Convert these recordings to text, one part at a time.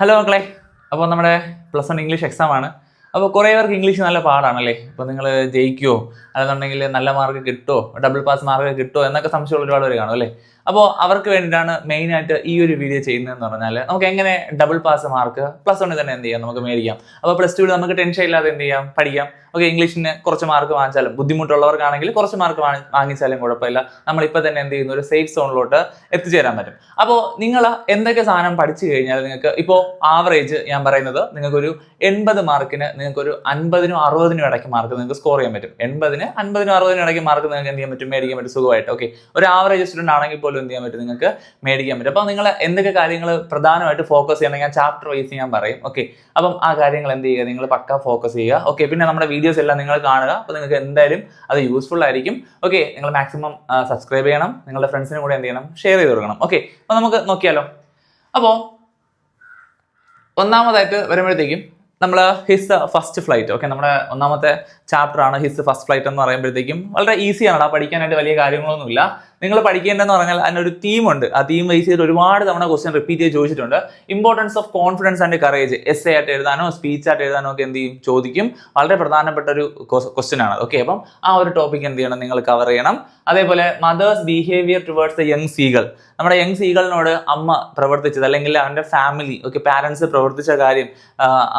Hello മക്കളെ, അപ്പോൾ നമ്മുടെ +1 ഇംഗ്ലീഷ് എക്സാം ആണ്. അപ്പോൾ കുറേ പേർക്ക് ഇംഗ്ലീഷ് നല്ല പാടാണല്ലേ. അപ്പോൾ നിങ്ങൾ ജയിക്കുമോ, അല്ലെന്നുണ്ടെങ്കിൽ നല്ല മാർക്ക് കിട്ടുമോ, ഡബിൾ പാസ് മാർക്ക് കിട്ടുമോ എന്നൊക്കെ സംശയമുള്ള ഒരുപാട് പേര് കാണും അല്ലേ. അപ്പോൾ അവർക്ക് വേണ്ടിയിട്ടാണ് മെയിനായിട്ട് ഈ ഒരു വീഡിയോ ചെയ്യുന്നതെന്ന് പറഞ്ഞാൽ നമുക്ക് എങ്ങനെ ഡബിൾ പാസ് മാർക്ക് +1 തന്നെ എന്ത് ചെയ്യാം, നമുക്ക് മേടിക്കാം. അപ്പോൾ +2 നമുക്ക് ടെൻഷൻ ഇല്ലാതെ എന്ത് ചെയ്യാം, പഠിക്കാം. ഓക്കെ, ഇംഗ്ലീഷിന് കുറച്ച് മാർക്ക് വാങ്ങിച്ചാലും, ബുദ്ധിമുട്ടുള്ളവർക്കാണെങ്കിൽ കുറച്ച് മാർക്ക് വാങ്ങിച്ചാലും കുഴപ്പമില്ല. നമ്മളിപ്പോൾ തന്നെ എന്ത് ചെയ്യുന്നു, ഒരു സേഫ് സോണിലോട്ട് എത്തിച്ചേരാൻ പറ്റും. അപ്പോൾ നിങ്ങൾ എന്തൊക്കെ സാധനം പഠിച്ചു കഴിഞ്ഞാൽ നിങ്ങൾക്ക് ഇപ്പോൾ ആവറേജ് ഞാൻ പറയുന്നത് നിങ്ങൾക്കൊരു 80 മാർക്കിന് നിങ്ങൾക്കൊരു 50-നും 60-നും ഇടയ്ക്ക് മാർക്ക് നിങ്ങൾക്ക് സ്കോർ ചെയ്യാൻ പറ്റും. 80-ന് 50-നും 60-നും ഇടയ്ക്ക് മാർക്ക് നിങ്ങൾക്ക് എന്ത് ചെയ്യാൻ പറ്റും, മേടിക്കാൻ പറ്റും സുഖമായിട്ട്. ഓക്കെ, ഒരു ആവറേജ് സ്റ്റുഡന്റ് ആണെങ്കിൽ പോലും എന്ത് ചെയ്യാൻ പറ്റും, നിങ്ങൾക്ക് മേടിക്കാൻ പറ്റും. അപ്പോൾ നിങ്ങൾ എന്തൊക്കെ കാര്യങ്ങൾ പ്രധാനമായിട്ട് ഫോക്കസ് ചെയ്യണം, ഞാൻ ചാപ്റ്റർ വൈസ് ഞാൻ പറയും. ഓക്കെ, അപ്പം ആ കാര്യങ്ങൾ എന്ത് ചെയ്യുക, നിങ്ങൾ പക്ക ഫോക്കസ് ചെയ്യുക. ഓക്കെ, പിന്നെ നമ്മുടെ വീഡിയോസ് എല്ലാം നിങ്ങൾ കാണുക. അപ്പോൾ നിങ്ങൾക്ക് എന്തായാലും അത് യൂസ്ഫുൾ ആയിരിക്കും. ഓക്കെ, നിങ്ങൾ മാക്സിമം സബ്സ്ക്രൈബ് ചെയ്യണം, നിങ്ങളുടെ ഫ്രണ്ട്സിനും കൂടെ എന്ത് ചെയ്യണം, ഷെയർ ചെയ്ത് കൊടുക്കണം. ഓക്കെ, അപ്പോൾ നമുക്ക് നോക്കിയാലോ. അപ്പോൾ ഒന്നാമതായിട്ട് വരുമ്പോഴത്തേക്കും നമ്മൾ ഹിസ് ഫസ്റ്റ് ഫ്ലൈറ്റ്. ഓക്കെ, നമ്മുടെ ഒന്നാമത്തെ ചാപ്റ്റർ ആണ് ഹിസ് ഫസ്റ്റ് ഫ്ലൈറ്റ് എന്ന് പറയുമ്പോഴത്തേക്കും വളരെ ഈസിയാണ് പഠിക്കാനായിട്ട്, വലിയ കാര്യങ്ങളൊന്നുമില്ല. നിങ്ങൾ പഠിക്കേണ്ടതെന്ന് പറഞ്ഞാൽ അതിനൊരു തീമുണ്ട്. ആ തീം ബേസ് ചെയ്ത് ഒരുപാട് തവണ ക്വസ്റ്റ്യൻ റിപ്പീറ്റ് ചെയ്ത് ചോദിച്ചിട്ടുണ്ട്. Importance of confidence and courage, essay ആയിട്ട് എഴുതാനോ സ്പീച്ച് ആയിട്ട് എഴുതാനോ ഒക്കെ എന്ത് ചെയ്യും, ചോദിക്കും. വളരെ പ്രധാനപ്പെട്ട ഒരു ക്വസ്റ്റ്യൻ ആണ്. ഓക്കെ, അപ്പം ആ ഒരു ടോപ്പിക് എന്ത് ചെയ്യണം, നിങ്ങൾ കവർ ചെയ്യണം. അതേപോലെ mother's behaviour towards the young സീകൾ, നമ്മുടെ യങ് സീകളിനോട് അമ്മ പ്രവർത്തിച്ചത് അല്ലെങ്കിൽ അവൻ്റെ ഫാമിലി, ഓക്കെ, പാരൻസ് പ്രവർത്തിച്ച കാര്യം,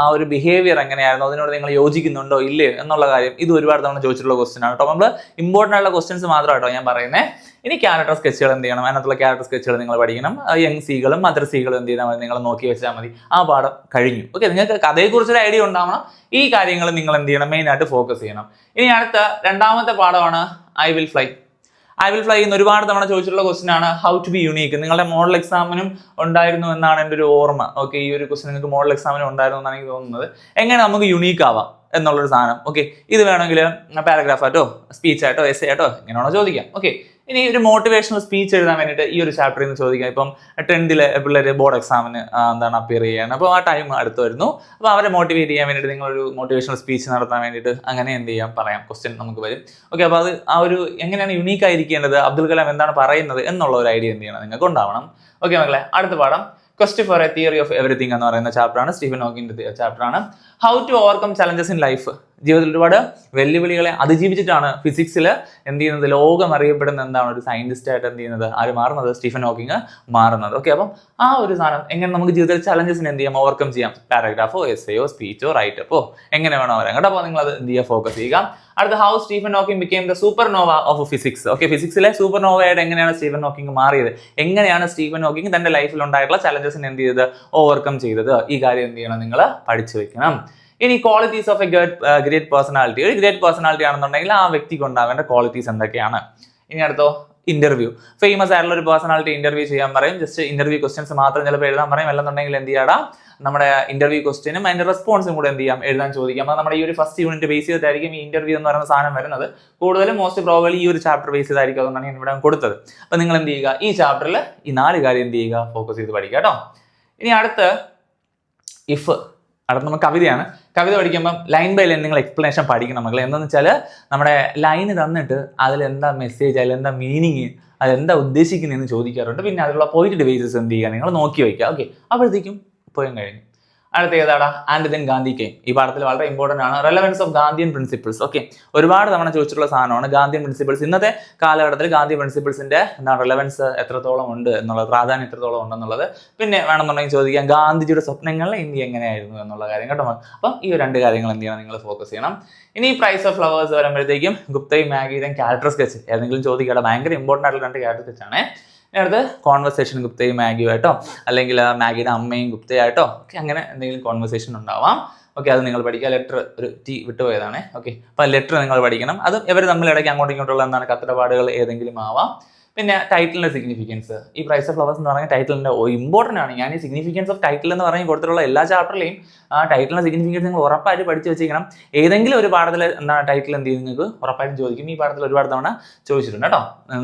ആ ഒരു ബിഹേവിയർ എങ്ങനെയായിരുന്നു, അതിനോട് നിങ്ങൾ യോജിക്കുന്നുണ്ടോ ഇല്ലേ എന്നുള്ള കാര്യം, ഇത് ഒരുപാട് തവണ ചോദിച്ചിട്ടുള്ള ക്വസ്റ്റ്യൻ ആണ് കേട്ടോ. നമ്മൾ ഇമ്പോർട്ടൻ്റ് ആയിട്ടുള്ള ക്വസ്റ്റ്യൻസ് മാത്രമായിട്ടോ ഞാൻ പറയുന്നത്. ഇനി ക്യാരക്ടർ സ്കെച്ചുകൾ എന്ത് ചെയ്യണം, അതിനകത്തുള്ള ക്യാരക്ടർ സ്കെച്ചുകൾ നിങ്ങൾ പഠിക്കണം. യങ് സീകളും മദർ സീകളും എന്ത് ചെയ്താൽ മതി, നിങ്ങൾ നോക്കി വെച്ചാൽ മതി. ആ പാഠം കഴിഞ്ഞു. ഓക്കെ, നിങ്ങൾക്ക് കഥയെക്കുറിച്ചൊരു ഐഡിയ ഉണ്ടാവണം. ഈ കാര്യങ്ങൾ നിങ്ങൾ എന്ത് ചെയ്യണം, മെയിനായിട്ട് ഫോക്കസ് ചെയ്യണം. ഇനി അടുത്ത രണ്ടാമത്തെ പാഠമാണ് I will fly. I will fly എന്ന് ഒരുപാട് തവണ ചോദിച്ചിട്ടുള്ള ക്വസ്റ്റ്യൻ ആണ്. ഹൗ ടു ബി യുണീക്ക്, നിങ്ങളുടെ മോഡൽ എക്സാമിനും ഉണ്ടായിരുന്നു എന്നാണ് എൻ്റെ ഒരു ഓർമ്മ. ഓക്കെ, ഈ ഒരു ക്വസ്റ്റ്യൻ നിങ്ങൾക്ക് മോഡൽ എക്സാമിനും ഉണ്ടായിരുന്നു എന്നാണ് എനിക്ക് തോന്നുന്നത്. എങ്ങനെ നമുക്ക് യുണീക്ക് ആവാം എന്നുള്ളൊരു സാധനം. ഓക്കെ, ഇത് വേണമെങ്കിൽ പാരഗ്രാഫ് ആയിട്ടോ സ്പീച്ച് ആയിട്ടോ എസ്സേ ആയിട്ടോ എങ്ങനെയാണോ ചോദിക്കാം. ഓക്കെ, ഇനി ഒരു മോട്ടിവേഷണൽ സ്പീച്ച് എഴുതാൻ വേണ്ടിയിട്ട് ഈ ഒരു ചാപ്റ്ററിൽ നിന്ന് ചോദിക്കാം. ഇപ്പം 10th പിള്ളേർ ബോർഡ് എക്സാമിന് അപ്പിയർ ചെയ്യാണ്. അപ്പോൾ ആ ടൈം അടുത്ത് വരുന്നു. അപ്പോൾ അവരെ മോട്ടിവേറ്റ് ചെയ്യാൻ വേണ്ടിയിട്ട് നിങ്ങളൊരു മോട്ടിവേഷണൽ സ്പീച്ച് നടത്താൻ വേണ്ടിയിട്ട് അങ്ങനെ എന്ത് ചെയ്യാം, പറയാം, ക്വസ്റ്റ്യൻ നമുക്ക് വരും. ഓക്കെ, അപ്പോൾ അത് ആ ഒരു എങ്ങനെയാണ് യുണീക്ക് ആയിരിക്കേണ്ടത്, അബ്ദുൽ കലാം എന്താണ് പറയുന്നത് എന്നുള്ള ഒരു ഐഡിയ എന്ത് ചെയ്യണം, നിങ്ങൾക്ക് ഉണ്ടാവണം. ഓക്കെ മക്കളെ, അടുത്ത പാഠം quest for a theory of everything എന്ന് പറയുന്ന ചാപ്റ്ററാണ്. സ്റ്റീഫൻ ഹോക്കിങ്ങിന്റെ ചാപ്റ്ററാണ്. How to overcome challenges in life, ജീവിതത്തിൽ ഒരുപാട് വെല്ലുവിളികളെ അതിജീവിച്ചിട്ടാണ് ഫിസിക്സിൽ എന്ത് ചെയ്യുന്നത്, ലോകം അറിയപ്പെടുന്ന എന്താണ് ഒരു സയന്റിസ്റ്റ് ആയിട്ട് എന്ത് ചെയ്യുന്നത്, ആര് മാറുന്നത്, സ്റ്റീഫൻ ഹോക്കിങ് മാറുന്നത്. ഓക്കെ, അപ്പം ആ ഒരു സാധനം എങ്ങനെ നമുക്ക് ജീവിതത്തിൽ ചലഞ്ചസിന് എന്ത് ചെയ്യാം, ഓവർകം ചെയ്യാം. പാരഗ്രാഫോ എസ്സേയോ സ്പീച്ചോ റൈറ്റപ്പോ എങ്ങനെ വേണോ വരാം കേട്ടോ. അപ്പോൾ നിങ്ങൾ അത് എന്ത് ചെയ്യുക, ഫോക്കസ് ചെയ്യുക. അടുത്ത how Stephen Hawking became the supernova of physics. Okay, ഫിസിക്സിലെ സൂപ്പർനോവയായിട്ട് എങ്ങനെയാണ് സ്റ്റീഫൻ ഹോക്കിംഗ് മാറിയത്, എങ്ങനെയാണ് സ്റ്റീഫൻ ഹോക്കിംഗ് തന്റെ ലൈഫിൽ ഉണ്ടായിട്ടുള്ള ചലഞ്ചസിന് എന്ത് ചെയ്തത്, ഓവർകം ചെയ്തത്, ഈ കാര്യം എന്ത് ചെയ്യണം, നിങ്ങൾ പഠിച്ചു വെക്കണം. ഇനി qualities of A great personality. ഒരു ഗ്രേറ്റ് പേഴ്സണാലിറ്റി ആണെന്നുണ്ടെങ്കിൽ ആ വ്യക്തിക്ക് ഉണ്ടാവേണ്ട ക്വാളിറ്റീസ് എന്തൊക്കെയാണ്. ഇനി അടുത്തോ ഇന്റർവ്യൂ. ഫേമസ് ആയിട്ടുള്ള ഒരു പേഴ്സണാലിറ്റി ഇന്റർവ്യൂ ചെയ്യാൻ പറയും. ജസ്റ്റ് ഇന്റർവ്യൂ ക്വസ്റ്റ്യൻസ് മാത്രം ചിലപ്പോൾ എഴുതാൻ പറയും. അല്ലെന്നുണ്ടെങ്കിൽ എന്ത് ചെയ്യാടാ, നമ്മുടെ ഇന്റർവ്യൂ ക്വസ്റ്റ്യനും അതിന്റെ റെസ്പോൺസും കൂടെ എന്ത് ചെയ്യാം, എഴുതാൻ ചോദിക്കാം. അപ്പോൾ നമ്മുടെ ഈ ഒരു ഫസ്റ്റ് യൂണിറ്റ് ബേസ് ചെയ്തിട്ടായിരിക്കും ഈ ഇന്റർവ്യൂ എന്ന് പറയുന്ന സാധനം വരുന്നത്. കൂടുതലും മോസ്റ്റ് പ്രോബബ്ലി ഈ ഒരു ചാപ്റ്റർ ബേസ് ചെയ്തായിരിക്കും. അതുകൊണ്ടാണ് ഞാൻ ഇവിടെ കൊടുത്തത്. അപ്പോൾ നിങ്ങൾ എന്ത് ചെയ്യുക, ഈ ചാപ്റ്ററിൽ ഈ 4 കാര്യം എന്ത് ചെയ്യുക, ഫോക്കസ് ചെയ്ത് പഠിക്കുക കേട്ടോ. ഇനി അടുത്ത് ഇഫ്. അടുത്ത നമ്മൾ കവിതയാണ്. കവിത പഠിക്കുമ്പം ലൈൻ ബൈ ലൈൻ നിങ്ങൾ എക്സ്പ്ലനേഷൻ പഠിക്കണം മക്കളെ. എന്താണെന്ന് വെച്ചാൽ നമ്മുടെ ലൈന് തന്നിട്ട് അതിലെന്താ മെസ്സേജ്, അതിലെന്താ മീനിങ്, അതെന്താ ഉദ്ദേശിക്കുന്നതെന്ന് ചോദിക്കാറുണ്ട്. പിന്നെ അതിലുള്ള പോയിന്റ് ബേസിസ് എന്ത് ചെയ്യുക, നിങ്ങൾ നോക്കി വയ്ക്കുക. ഓക്കെ, അപ്പോഴത്തേക്കും പോയും കഴിഞ്ഞു. അടുത്ത ഏതാടാ, ആൻഡ് ദെൻ ഗാന്ധി കെയിം. ഈ പാഠത്തിൽ വളരെ ഇമ്പോർട്ടൻ്റ് ആണ്. Relevance of Gandhian principles. Okay, ഒരുപാട് തവണ ചോദിച്ചിട്ടുള്ള സാധനമാണ് ഗാന്ധിയൻ പ്രിൻസിപ്പിൾസ്. ഇന്നത്തെ കാലഘട്ടത്തിൽ ഗാന്ധി പ്രിൻസിപ്പിൾസിന്റെ എന്താണ് റെലവൻസ് എത്രത്തോളം ഉണ്ട് എന്നുള്ളത്, പ്രാധാന്യം എത്രത്തോളം ഉണ്ടെന്നുള്ളത്. പിന്നെ വേണമെന്നുണ്ടെങ്കിൽ ചോദിക്കാം ഗാന്ധിജിയുടെ സ്വപ്നങ്ങളിൽ ഇന്ത്യ എങ്ങനെയായിരുന്നു എന്നുള്ള കാര്യം കേട്ടോ. അപ്പം ഈ 2 കാര്യങ്ങൾ എന്ത് ചെയ്യണം, നിങ്ങൾ ഫോക്കസ് ചെയ്യണം. ഇനി പ്രൈസ് ഓഫ് ഫ്ലവേഴ്സ് വരുമ്പോഴത്തേക്കും ഗുപ്തയും മാഗിയുടെയും ക്യാരക്ടർ സ്കെച്ച് ഏതെങ്കിലും ചോദിക്കാതെ, ഭയങ്കര ഇമ്പോർട്ടൻ്റ് ആയിട്ടുള്ള 2 ക്യാരക്ടർ സ്കെച്ച് ആണ്. അടുത്ത് കോൺവെർസേഷൻ ഗുപ്തയും മാഗിയുമായിട്ടോ, അല്ലെങ്കിൽ മാഗിയുടെ അമ്മയും ഗുപ്തയായിട്ടോ, ഒക്കെ അങ്ങനെ എന്തെങ്കിലും കോൺവെർസേഷൻ ഉണ്ടാവാം. ഓക്കെ, അത് നിങ്ങൾ പഠിക്കുക. ലെറ്റർ ഒരു ടി വിട്ടുപോയതാണ്. ഓക്കെ, അപ്പോൾ ലെറ്റർ നിങ്ങൾ പഠിക്കണം. അത് ഇവർ തമ്മിൽ ഇടയ്ക്ക് അങ്ങോട്ടും ഇങ്ങോട്ടുള്ള എന്താണ് കത്തിടപാടുകൾ ഏതെങ്കിലും ആവാം. പിന്നെ ടൈറ്റിലിന്റെ സിഗ്നിഫിക്കൻസ്. ഈ പ്രൈസ് ഓഫ് ഫ്ലവേഴ്സ് എന്ന് പറഞ്ഞ ടൈറ്റിലിന്റെ ഇമ്പോർട്ടൻ്റ് ആണ്. ഞാൻ ഈ സിഗ്നിഫിക്കൻസ് ഓഫ് ടൈറ്റിൽ എന്ന് പറഞ്ഞ് കൊടുത്തിട്ടുള്ള എല്ലാ ചാപ്റ്ററിലെയും ആ ടൈറ്റിലിന്റെ സിഗ്നിഫിക്കൻസ് നിങ്ങൾ ഉറപ്പായിട്ട് പഠിച്ചു വെച്ചിരിക്കണം. ഏതെങ്കിലും ഒരു പാഠത്തിൽ എന്താണ് ടൈറ്റിൽ എന്ത് ചെയ്യും, നിങ്ങൾക്ക് ഉറപ്പായിട്ടും ചോദിക്കും. ഈ പാഠത്തിൽ ഒരുപാട് തവണ ചോദിച്ചിട്ടുണ്ട് കേട്ടോ.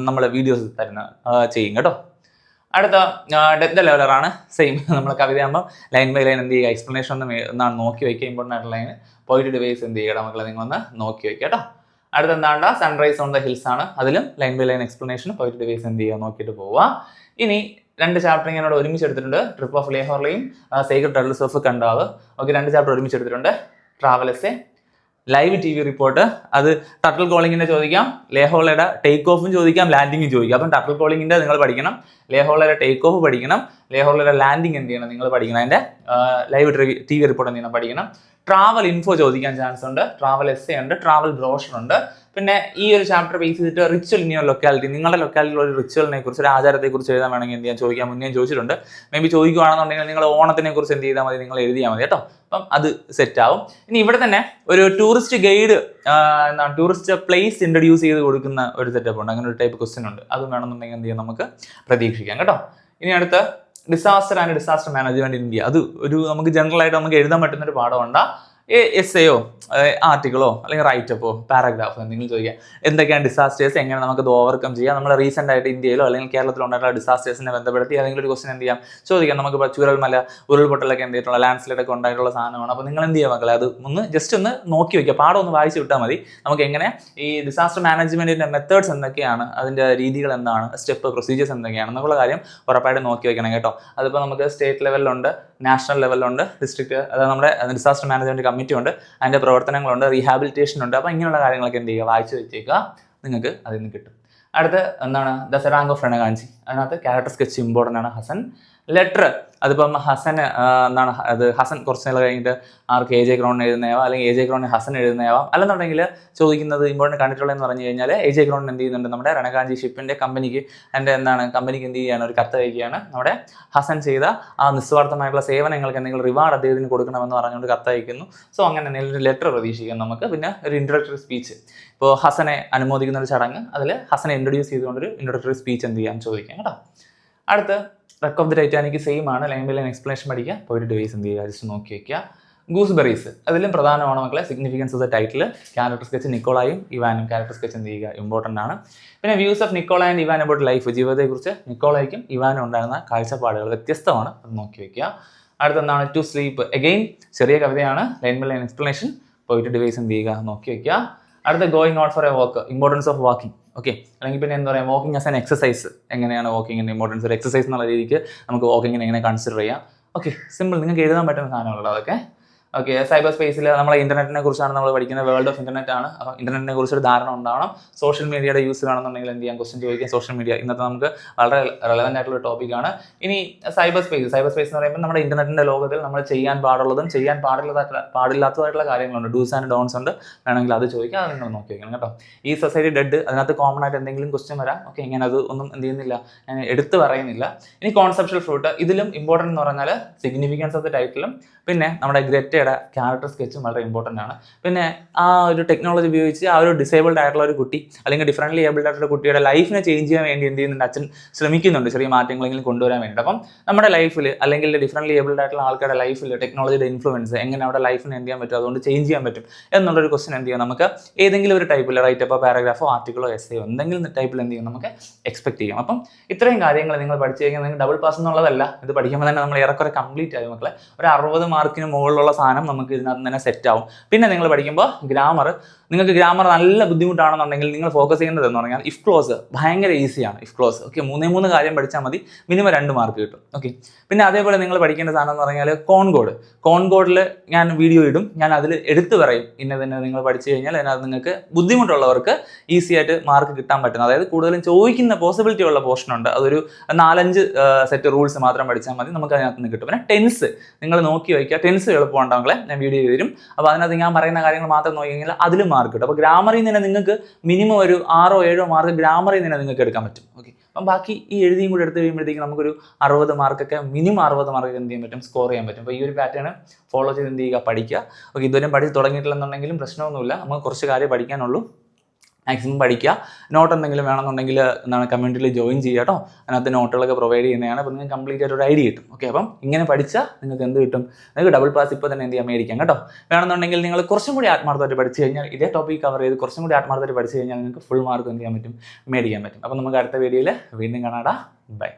നമ്മൾ വീഡിയോസ് ചെയ്യും കേട്ടോ. അടുത്ത ഡെത്ത് ലെവലറാണ്. സെയിം നമ്മൾ കവിതയാകുമ്പോൾ ലൈൻ ബൈ ലൈൻ എന്ത് ചെയ്യുക, എക്സ്പ്ലനേഷൻ ഒന്നാണ് നോക്കി വയ്ക്കുക. ഇമ്പോർട്ടൻ്റ് ആയിട്ടുള്ള ലൈന് പോയിന്റ് ഡിവൈസ് എന്ത് ചെയ്യുക മക്കളെ, നിങ്ങളൊന്ന് നോക്കി വയ്ക്കുക കേട്ടോ. അടുത്ത എന്താണ്ട, സൺറൈസ് ഓൺ ദ ഹിൽസ് ആണ്. അതിലും line by line explanation point device എന്ത് ചെയ്യുക, നോക്കിയിട്ട് പോവുക. ഇനി രണ്ട് ചാപ്റ്റർ ഞാനോട് ഒരുമിച്ച് എടുത്തിട്ടുണ്ട്. ട്രിപ്പ് ഓഫ് ലേഹോർലെയും sacred turtles of Kandavu. Okay, രണ്ട് ചാപ്റ്റർ ഒരുമിച്ച് എടുത്തിട്ടുണ്ട്. Travel essay, live TV report, അത് ടർട്ടിൽ കോളിങ്ങിന്റെ ചോദിക്കാം, ലേഹോളയുടെ ടേക്ക് ഓഫും ചോദിക്കാം, ലാൻഡിങ്ങും ചോദിക്കാം. അപ്പം ടർട്ടിൽ കോളിങ്ങിന്റെ നിങ്ങൾ പഠിക്കണം, ലേഹോളയുടെ ടേക്ക് ഓഫ് പഠിക്കണം, ലേഹോളയുടെ ലാൻഡിങ് എന്ത് ചെയ്യണം നിങ്ങൾ പഠിക്കണം, അതിന്റെ ലൈവ് TV റിപ്പോർട്ട് എന്ത് ചെയ്യണം പഠിക്കണം. ട്രാവൽ ഇൻഫോ ചോദിക്കാൻ ചാൻസ് ഉണ്ട്, ട്രാവൽ എസ്സേ ഉണ്ട്, ട്രാവൽ ബ്രോഷർ ഉണ്ട്. പിന്നെ ഈ ഒരു ചാപ്റ്റർ ബേസ് ചെയ്തിട്ട് റിച്വൽ ഇൻ യുവർ ലൊക്കാലിറ്റി, നിങ്ങളുടെ ലൊക്കാലിറ്റിയിൽ ഒരു റിച്വലിനെ കുറിച്ച്, ഒരു ആചാരത്തെ കുറിച്ച് എഴുതാൻ വേണമെങ്കിൽ എന്ത് ചെയ്യാൻ ചോദിക്കാൻ മുന്നേ ചോദിച്ചിട്ടുണ്ട്. മേ ബി ചോദിക്കുകയാണെന്നുണ്ടെങ്കിൽ നിങ്ങൾ ഓണത്തിനെ കുറിച്ച് എന്ത് ചെയ്താൽ മതി, നിങ്ങൾ എഴുതിയാൽ മതി കേട്ടോ. അപ്പം അത് സെറ്റ് ആവും. ഇനി ഇവിടെ തന്നെ ഒരു ടൂറിസ്റ്റ് ഗൈഡ്, എന്താണ് ടൂറിസ്റ്റ് പ്ലേസ് ഇൻട്രൊഡ്യൂസ് ചെയ്ത് കൊടുക്കുന്ന ഒരു സെറ്റപ്പ് ഉണ്ട്. അങ്ങനെ ഒരു ടൈപ്പ് ക്വസ്റ്റ്യൻ ഉണ്ട്. അതും വേണമെന്നുണ്ടെങ്കിൽ എന്ത് ചെയ്യാം നമുക്ക് പ്രതീക്ഷിക്കാം കേട്ടോ. ഇനി അടുത്ത disaster and disaster management India. അത് ഒരു നമുക്ക് ജനറൽ ആയിട്ട് നമുക്ക് എഴുതാൻ പറ്റുന്ന ഒരു പാഠമുണ്ട്. എസ്സേയോ ആർട്ടിക്കിളോ അല്ലെങ്കിൽ റൈറ്റപ്പോ പാരഗ്രാഫോ എന്തെങ്കിലും ചോദിക്കാം. എന്തൊക്കെയാണ് ഡിസാസ്റ്റേഴ്സ്, എങ്ങനെ നമുക്കത് ഓവർകം ചെയ്യാം, നമ്മൾ റീസെന്റ് ആയിട്ട് ഇന്ത്യയിലോ അല്ലെങ്കിൽ കേരളത്തിലോ ഉണ്ടായിട്ടുള്ള ഡിസാസ്റ്റേഴ്സിനെ ബന്ധപ്പെടുത്തി ഏതെങ്കിലും ഒരു ക്വസ്റ്റൻ എന്ത് ചെയ്യാം ചോദിക്കാം. നമുക്ക് ചൂരൽമല ഉരുൾപൊട്ടലൊക്കെ എന്ത് ചെയ്തിട്ടുള്ള ലാൻഡ് സ്ലൈഡ് ഒക്കെ ഉണ്ടായിട്ടുള്ള സാധനമാണ്. അപ്പോൾ നിങ്ങൾ എന്ത് ചെയ്യാം മക്കളെ, അത് ഒന്ന് ജസ്റ്റ് ഒന്ന് നോക്കി വയ്ക്കുക, പാഠം ഒന്ന് വായിച്ച് വിട്ടാൽ മതി. നമുക്ക് എങ്ങനെ ഈ ഡിസാസ്റ്റർ മാനേജ്മെന്റിന്റെ മെത്തേഡ്സ് എന്തൊക്കെയാണ്, അതിന്റെ രീതികൾ എന്താണ്, സ്റ്റെപ്പ് പ്രൊസീജിയേഴ്സ് എന്തൊക്കെയാണ് എന്നുള്ള കാര്യം ഉറപ്പായിട്ട് നോക്കി വെക്കണം കേട്ടോ. അതിപ്പോൾ നമുക്ക് സ്റ്റേറ്റ് ലെവലിലുണ്ട്, നാഷണൽ ലെവലിലുണ്ട്, ഡിസ്ട്രിക്ട്, അതായത് നമ്മുടെ ഡിസാസ്റ്റർ മാനേജ്മെന്റ് കമ്മിറ്റി ഉണ്ട്, അതിന്റെ പ്രവർത്തനങ്ങളുണ്ട്, റീഹാബിലിറ്റേഷൻ ഉണ്ട്. അപ്പോൾ ഇങ്ങനെയുള്ള കാര്യങ്ങളൊക്കെ എന്ത് ചെയ്യുക, വായിച്ചു വെച്ചേക്കുക, നിങ്ങൾക്ക് അതിൽ നിന്ന് കിട്ടും. അടുത്ത് എന്താണ് ദസറാങ്ക് ഓഫ് രണഗാഞ്ചി. അതിനകത്ത് ക്യാരക്ടർ സ്കെച്ച് ഇമ്പോർട്ടൻ്റ് ആണ്. ഹസൻ ലെറ്റർ, അതിപ്പം ഹസൻ എന്താണ് അത്, ഹസൻ കുറച്ച് നാൾ കഴിഞ്ഞിട്ട് ആർക്ക് AJ ഗ്രൗണ്ടിന് എഴുതുന്നതാവാം, അല്ലെങ്കിൽ AJ ഗ്രൗണ്ടിന് ഹസൻ എഴുതുന്നതാവാം. അല്ലെന്നുണ്ടെങ്കിൽ ചോദിക്കുന്നത് ഇമ്പോർട്ടൻറ്റ് കണ്ടിട്ടുള്ളതെന്ന് പറഞ്ഞു കഴിഞ്ഞാൽ AJ ഗ്രൗണ്ടിന് എന്ത് ചെയ്യുന്നുണ്ട്, നമ്മുടെ രണഗാഞ്ചി ഷിപ്പിന്റെ കമ്പനിക്ക് കമ്പനിക്ക് എന്ത് ചെയ്യുകയാണ്, ഒരു കത്ത് അയക്കുകയാണ്. നമ്മുടെ ഹസൻ ചെയ്ത ആ നിസ്വാർത്ഥമായിട്ടുള്ള സേവനങ്ങൾക്ക് എന്തെങ്കിലും റിവാർഡ് അദ്ദേഹത്തിന് കൊടുക്കണമെന്ന് പറഞ്ഞുകൊണ്ട് കത്ത് അയക്കുന്നു. സോ അങ്ങനെ എന്തെങ്കിലും ഒരു ലെറ്റർ പ്രതീക്ഷിക്കാം നമുക്ക്. പിന്നെ ഒരു ഇൻട്രൊഡക്ടറി സ്പീച്ച്, ഇപ്പോൾ ഹസനെ അനുമോദിക്കുന്ന ഒരു ചടങ്ങ്, അതിൽ ഹസനെ ഇൻട്രൊഡ്യൂസ് ചെയ്തുകൊണ്ടൊരു ഇൻട്രൊഡക്ടറി സ്പീച്ച് എന്ത് ചെയ്യാൻ ചോദിക്കാം കേട്ടോ. അടുത്ത് wreck of the Titanic same ആണ്, ലൈൻ ബൈ ലൈൻ എക്സ്പ്ലനേഷൻ പഠിക്കുക, പോയിട്ട് ഡിവൈസ് എന്ത് ചെയ്യുക ജസ്റ്റ് നോക്കി വയ്ക്കുക. ഗൂസ്ബെറീസ്, അതിലും പ്രധാനമാണ് മക്കളെ significance of the title. Character sketch നിക്കോളായും ഇവാനും ക്യാരക്ടർ സ്കെച്ച് എന്ത് ചെയ്യുക ഇമ്പോർട്ടൻ്റ് ആണ്. പിന്നെ views of Nikolai and Ivan about life, ജീവിതത്തെക്കുറിച്ച് നിക്കോളയ്ക്കും ഇവാനും ഉണ്ടായിരുന്ന കാഴ്ചപ്പാടുകൾ വ്യത്യസ്തമാണ്, അത് നോക്കി വയ്ക്കുക. അടുത്തെന്താണ് ടു സ്ലീപ്പ്, അഗെയിൻ ചെറിയ കവിതയാണ്, ലൈൻ ബൈ ലൈൻ എക്സ്പ്ലനേഷൻ, പോയിട്ട് ഡിവൈസ് എന്ത് ചെയ്യുക നോക്കി വയ്ക്കുക. അടുത്ത going out for a walk, importance of walking. Okay, അല്ലെങ്കിൽ പിന്നെ എന്താ പറയുക, വാക്കിംഗ് ആസ് ആൻ എക്സസൈസ്, എങ്ങനെയാണ് വാക്കിങ്ങിൻ്റെ ഇമ്പോർട്ടൻസ്, ഒരു എക്സസൈസ് എന്നുള്ള രീതിക്ക് നമുക്ക് വാക്കിങ്ങിനെ എങ്ങനെ കൺസിഡർ ചെയ്യാം. ഓക്കെ, സിമ്പിൾ, നിങ്ങൾക്ക് എഴുതാൻ പറ്റുന്ന സാധനങ്ങളുള്ളത് അതൊക്കെ. ഓക്കെ, സൈബർ സ്പേസിൽ നമ്മളെ ഇന്റർനെറ്റിനെ കുറിച്ചാണ് നമ്മൾ പഠിക്കുന്നത്, വേൾഡ് ഓഫ് ഇന്റർനെറ്റ് ആണ്. അപ്പോൾ ഇന്റർനെറ്റിനെ കുറിച്ചൊരു ധാരണ ഉണ്ടാവണം. സോഷ്യൽ മീഡിയയുടെ യൂസ് വേണമെന്നുണ്ടെങ്കിൽ എന്ത് ചെയ്യാം, ക്വസ്റ്റ്യൻ ചോദിക്കാം. സോഷ്യൽ മീഡിയ ഇന്നത്തെ നമുക്ക് വളരെ റെലവൻ്റ് ആയിട്ടുള്ള ടോപ്പിക്കാണ്. ഇനി സൈബർ സ്പേസ് എന്ന് പറയുമ്പോൾ നമ്മുടെ ഇന്റർനെറ്റിന്റെ ലോകത്തിൽ നമ്മൾ ചെയ്യാൻ പാടുള്ളതും ചെയ്യാൻ പാടില്ലാത്തതായിട്ടുള്ള കാര്യങ്ങളുണ്ട്, ഡൂസ് ആൻഡ് ഡോൺസ് ഉണ്ട്, വേണമെങ്കിൽ അത് ചോദിക്കാം, അത് നിങ്ങൾ നോക്കി വയ്ക്കണം കേട്ടോ. ഈ സൊസൈറ്റി ഡെഡ്, അതിനകത്ത് കോമൺ ആയിട്ട് എന്തെങ്കിലും ക്വസ്റ്റ്യൻ വരാം. ഓക്കെ, ഇങ്ങനെ അത് ഒന്നും എന്ത് ചെയ്യുന്നില്ല, ഞാൻ എടുത്ത് പറയുന്നില്ല. ഇനി കോൺസെപ്ഷ്യൽ ഫ്രൂട്ട്, ഇതിലും ഇമ്പോർട്ടൻ്റ് എന്ന് പറഞ്ഞാൽ സിഗ്നിഫിക്കൻസ് ഓഫ് ദ ടൈറ്റിലും പിന്നെ നമ്മുടെ ഗ്രെറ്റയുടെ ക്യാരക്ടർ സ്കെച്ചും വളരെ ഇമ്പോർട്ടൻ്റ് ആണ്. പിന്നെ ആ ഒരു ടെക്നോളജി ഉപയോഗിച്ച് ആ ഒരു ഡിസേബിൾഡ് ആയിട്ടുള്ള ഒരു കുട്ടി അല്ലെങ്കിൽ ഡിഫറൻ്റ്ലി ഏബിൾഡ് ആയിട്ടുള്ള കുട്ടിയുടെ ലൈഫിനെ ചേഞ്ച് ചെയ്യാൻ വേണ്ടി എന്ത് ചെയ്യുന്നുണ്ട്, അച്ഛൻ ശ്രമിക്കുന്നുണ്ട് ചെറിയ മാറ്റങ്ങളെങ്കിലും കൊണ്ടുവരാൻ വേണ്ടിയിട്ട്. അപ്പം നമ്മുടെ ലൈഫിൽ അല്ലെങ്കിൽ ഡിഫറൻ്റ്ലി ഏബിൾഡ് ആയിട്ടുള്ള ആൾക്കാരുടെ ലൈഫിൽ ടെക്നോളജിയുടെ ഇൻഫ്ലുവൻസ് എങ്ങനെ അവിടെ ലൈഫിനെ എന്ത് ചെയ്യാൻ പറ്റും, അതുകൊണ്ട് ചേഞ്ച് ചെയ്യാൻ പറ്റും എന്നുള്ളൊരു ക്വസ്റ്റൻ എന്ത് ചെയ്യാം നമുക്ക് ഏതെങ്കിലും ഒരു ടൈപ്പിൽ റൈറ്റപ്പോ പാരഗ്രാഫോ ആർട്ടിക്കിളോ എസ്സേയോ എന്തെങ്കിലും ടൈപ്പിൽ എന്ത് ചെയ്യും നമുക്ക് എക്സ്പെക്ട് ചെയ്യാം. അപ്പം ഇത്രയും കാര്യങ്ങൾ നിങ്ങൾ പഠിച്ചു കഴിഞ്ഞാൽ നിങ്ങൾ ഡബിൾ പാസ് എന്നുള്ളതല്ല, ഇത് പഠിക്കുമ്പോൾ തന്നെ നമ്മൾ ഏറെക്കുറെ കംപ്ലീറ്റ് ആയി മക്കളെ. ഒരു 60 മാർക്കിന് മുകളിലുള്ള സാധനം നമുക്ക് ഇതിനകത്ത് തന്നെ സെറ്റ് ആവും. പിന്നെ നിങ്ങൾ പഠിക്കുമ്പോൾ ഗ്രാമർ, നിങ്ങൾക്ക് ഗ്രാമർ നല്ല ബുദ്ധിമുട്ടാണെന്നുണ്ടെങ്കിൽ നിങ്ങൾ ഫോക്കസ് ചെയ്യുന്നത് എന്ന് പറഞ്ഞാൽ ഇഫ് ക്ലോസ് ഭയങ്കര ഈസിയാണ്. ഇഫ് ക്ലോസ് ഓക്കെ, 3 കാര്യം പഠിച്ചാൽ മതി, മിനിമം 2 മാർക്ക് കിട്ടും. ഓക്കെ, പിന്നെ അതേപോലെ നിങ്ങൾ പഠിക്കേണ്ട സാധനം എന്ന് പറഞ്ഞാൽ കോൺകോഡിൽ ഞാൻ വീഡിയോ ഇടും, ഞാൻ അതിൽ എടുത്തു പറയും ഇന്നതിനെ നിങ്ങൾ പഠിച്ചു കഴിഞ്ഞാൽ അതിനകത്ത് നിങ്ങൾക്ക് ബുദ്ധിമുട്ടുള്ളവർക്ക് ഈസി ആയിട്ട് മാർക്ക് കിട്ടാൻ പറ്റുന്ന, അതായത് കൂടുതലും ചോദിക്കുന്ന പോസിബിലിറ്റി ഉള്ള പോർഷൻ ഉണ്ട്, അതൊരു 4-5 സെറ്റ് റൂൾസ് മാത്രം പഠിച്ചാൽ മതി, നമുക്ക് അതിനകത്ത് നിന്ന് കിട്ടും. പിന്നെ ടെൻസ് നിങ്ങൾ നോക്കി വയ്ക്കുക, ടെൻസ് എളുപ്പമുണ്ടാവുകളെ ഞാൻ വീഡിയോ തരും. അപ്പോൾ അതിനകത്ത് ഞാൻ പറയുന്ന കാര്യങ്ങൾ മാത്രം നോക്കി കഴിഞ്ഞാൽ അതിലും മാർക്ക് കിട്ടും. അപ്പോൾ ഗ്രാമറിൽ നിന്ന് നിങ്ങൾക്ക് മിനിമം ഒരു 6-7 മാർക്ക് ഗ്രാമറിൽ നിന്ന് നിങ്ങൾക്ക് എടുക്കാൻ പറ്റും. ഓക്കെ, അപ്പം ബാക്കി ഈ എഴുതിയും കൂടി എടുത്ത് കഴിയുമ്പോഴത്തേക്കും നമുക്കൊരു 60 മാർക്കൊക്കെ മിനിമം 60 മാർക്ക് എന്ത് ചെയ്യാൻ പറ്റും, സ്കോർ ചെയ്യാൻ പറ്റും. അപ്പോൾ ഈ ഒരു പാറ്റേൺ ഫോളോ ചെയ്ത് എന്ത് ചെയ്യുക, പഠിക്കുക. ഓക്കെ, ഇതുവരെ പഠിച്ച് തുടങ്ങിയിട്ടില്ലെന്നുണ്ടെങ്കിലും പ്രശ്നമൊന്നുമില്ല, നമുക്ക് കുറച്ച് കാര്യം പഠിക്കാനുള്ളൂ. മാക്സിമം പഠിക്കുക. നോട്ട് എന്തെങ്കിലും വേണമെന്നുണ്ടെങ്കിൽ കമ്മ്യൂണിറ്റിയിൽ ജോയിൻ ചെയ്യുക കേട്ടോ, അതിനകത്ത് നോട്ടുകളൊക്കെ പ്രൊവൈഡ് ചെയ്യുന്നതാണ്. അപ്പോൾ നിങ്ങൾക്ക് കംപ്ലീറ്റ് ആയിട്ട് ഒരു ഐഡിയ കിട്ടും. ഓക്കെ, അപ്പം ഇങ്ങനെ പഠിച്ചാൽ നിങ്ങൾക്ക് എന്ത് കിട്ടും, നിങ്ങൾക്ക് ഡബിൾ പാസ് ഇപ്പോൾ തന്നെ എന്ത് ചെയ്യാൻ മേടിക്കാം കേട്ടോ. വേണമെന്നുണ്ടെങ്കിൽ നിങ്ങൾ കുറച്ചും കൂടി ആത്മാർത്ഥമായിട്ട് പഠിച്ചു കഴിഞ്ഞാൽ, ഇതേ ടോപ്പിക് കവർ ചെയ്ത് കുറച്ചും കൂടി ആത്മാർത്ഥമായിട്ട് പഠിച്ചു കഴിഞ്ഞാൽ നിങ്ങൾക്ക് ഫുൾ മാർക്ക് എന്ത് ചെയ്യാൻ പറ്റും, മേടിക്കാൻ പറ്റും. അപ്പോൾ നമുക്ക് അടുത്ത വീഡിയോയിൽ വീണ്ടും കാണാം. ബൈ.